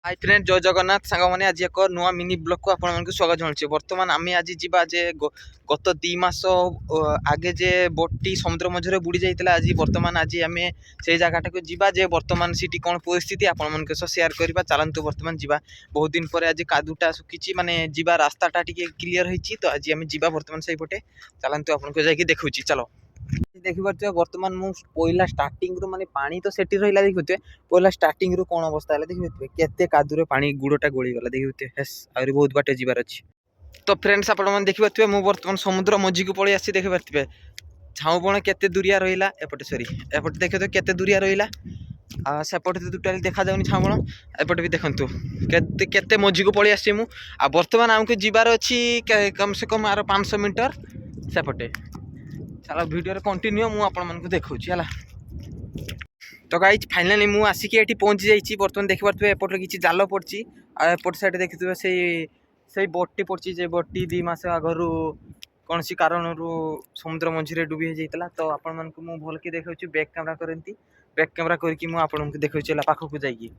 Hi friend जय जगन्नाथ सांग मैंने आज एक नुआ मिनी ब्लॉग को आपको स्वागत जनाऊँ। बर्तमान आम आज जीवा जे गत 2 मास आगे जे बोटी समुद्र मझे बुड़ी जाता आज बर्तमान आज आम से जगटा को जीवा जे बर्तमान सीटी कौन परिस्थिति आपण सेयार करवा चलतु। बर्तमान जीवा बहुत दिन पर आज कादुटा सुखी माने जीवा रास्ताटा टी क्लीयर होती तो आज आम जीवा बर्तमान से पटे चलतु आपको जाकि देखुँ। चलो देखिपे बर्तमान मु पहला स्टार्टिंग रु माने पानी तो सेठी रहा देखुए पहला स्टार्टिंग रु कौन अवस्था है देखिए केते कादुरे पानी गुड़टा गोलीगला देखिए हेस आहरी बहुत बाटे जीवार अच्छी। तो फ्रेंड्स आपण मैंने देखिपे मु बर्तमान समुद्र मझी को पलि आसी देखिपे झाऊबण केते दूरिया रहा एपटे सरी एपटे देखिए तो केते दूरिया रहा सेपटे तो टोटाली देखा जाऊनी झाऊबण एपटे भी देखंतु केते केते मझी को पलि आसी मु आ बर्तमान आमको जीवार अच्छी कम से कम आर 500 मीटर सेपटे। चलो वीडियो कंटिन्यू मु आपण मानकु देखौछि हला। तो गाइज फाइनाली मु आसिक ये पहुँची जाइए। बर्तमान देखिपे एपटे किसी जाल पड़ी आ एपट साइड देखिए से बोटी पड़ी जे बोटी 2 मास आगु कौन सी कारण समुद्र मझे डूबी जाता। तो आपण मानकु मु भल कि देखौछि बैक कैमरा करती बैक कैमरा करके मु आपनको देखौछि पाखक जाइए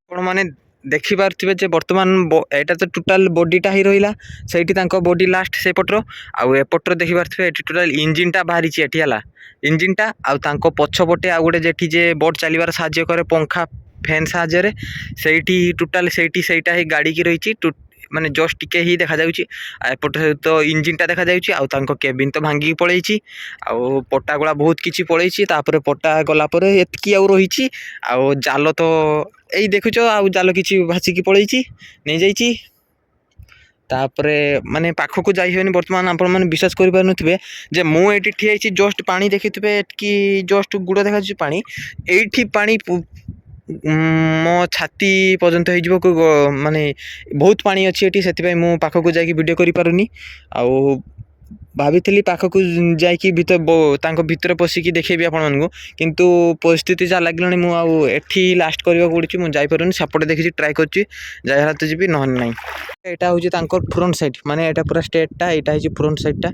आपण माने देखि पार्थिबे जे बर्तमान एटा तो टोटाल बॉडीटा ही रहिला सेठी तांको बॉडी लास्ट से पटर आउ एपटर देखि पार्थिबे एठी टोटाल इंजिनटा बाहरी छि एठी हला इंजिनटा आउ तांको पछपटे आ गुटे जेठी जे बोट चलीबार साहाय्य करे पंखा फैन साहाय्य रे सेठी टोटाल सेठी सेटा ही गाड़ी की रहिछि माने जस्ट टिके ही देखा जाउछि। एपट तो इंजिनटा देखा जाउछि आउ तांको केबिन तो भांगी पळेछि आउ पट्टा गोला बहुत किछि पळेछि तापर पट्टा गला पर एतकी आउ रहिछि आउ जाल तो यही देखुच आउ जाल किछि भासिकी पळेछि नै जाइछि तापरे माने पाखक जाई होनी। बर्तमान आपण माने विश्वास करि पार नथिबे जे मु एठी ठिया छि जस्ट पानी देखिथिबे एतकी जस्ट गुड़ देखा छि पानी एठी पानी मो छाती पर्यंत हो माने बहुत पानी अच्छी एटी से मु पाखक जाकि वीडियो करि पारुनी आउ भाभी पाखक जाकि भीतर पशिकी देखेबी आपण मानकु किंतु परिस्थिति जा लागलानी मु आउ एठी लास्ट करबा पड़ुछि मु जाई पारुनी सपोर्ट देखि ट्राई करछि जायरा तो जीबी नहन नाही। एटा होछि तांकर फ्रंट साइड माने एटा पूरा स्टेटटा एटा होछि फ्रंट साइडटा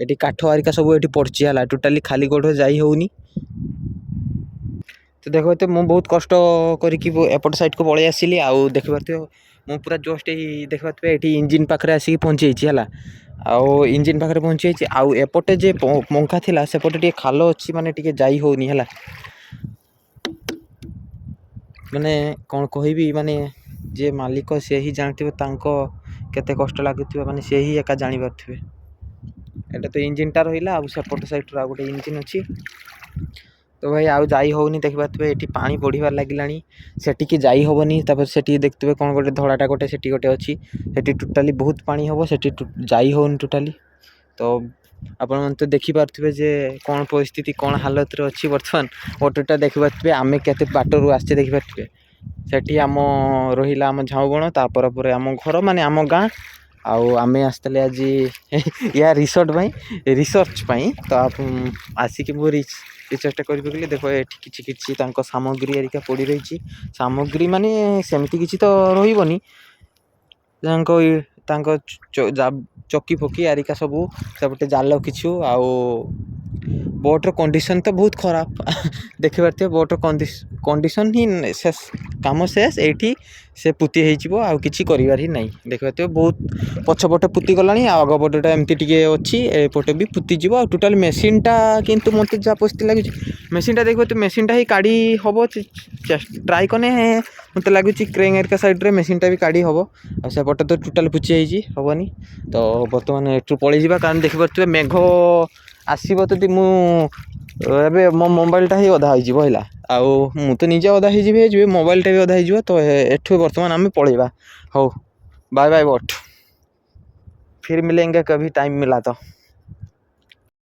एटी काठ आरिका सब एटी पड़छि हला टोटाली खाली गोड़ जाई होउनी। तो देखो तो मुझे बहुत कष्ट करी एपट साइड को पलि आसिली आउ देख पारे मु पूरा जस्ट देख पारे ये इंजिन पाखे आसिक पहुँची है आउ इंजिन पाखे पहुँची आउ एपटे जे पंखा थिला सेपटे टे खाल अच्छी माने टे जाई होनी है माने कौन कहबी माने जे मालिक से ही जानते केते कष्ट लगुव माने से ही एका जानी पारे। एटा तो इंजिनटा रहा आउ सेपट साइड गोटे इंजिन अच्छी तो भाई आउ जाई होनी देख पारे ये पानी बढ़िबार लगिलानी सेठी जाई होबनी तापर सेठी देखते कौन गोटे धड़ाटा गोटे सेठी गोटे अच्छी सेठी टोटाली बहुत पानी हम सेठी जाई होनी टोटाली। तो आपण मन तो देखि पारथिबे जे कौन परिस्थिति कौन हालत रे अच्छी बर्तमान ऑटोटा देखि पारथिबे आमे केते बाटरू आछे देखि पारथिबे सेठी आम रहिला आम झाऊबण तापर पर आम घर माने आम गाँ आउ आमे आसतले आज या रिसोर्ट रिसर्च तो आप आसिक मो रिसर्चटा कर देख ये सामग्री एरिका पड़ रही सामग्री माने सेमती किसी तो रही चकी फकी आरिका सबू सेपटे जाल किछु आउ बोटर कंडीशन तो बहुत खराब देखि पारथिबे बोटर कंडीशन ही शेष काम शेष एठी से पुती हो आउ किछि करिवार ही नहीं देखि पारथिबे बहुत पछपटे पुती गलानी आगपटेटा एमती टिके अच्छी एपटे भी पुती जीव टोटाल मेसीनटा किंतु मते जा पस्ती लागुछि मेसीनटा देखिबे तो मेसीनटा ही काढ़ी हबो ट्राई कने मते लागुछि क्रेन एरिका साइड रे मेसीनटा भी काढ़ी हबो आ सेपटे तो टोटाल पुची आइछि हबनी। तो बर्तमान एठु पळै जिबा कारण देखि पारथिबे मेघ आसब तो मु मो मोबाइलटा ही अधा होगा आउ मु तो निजे अधा हो मोबाइलटा भी अधा हो तो एठु बर्तमान आम पलैबा हो बाय बाय बट फिर मिलेंगे कभी टाइम मिला तो।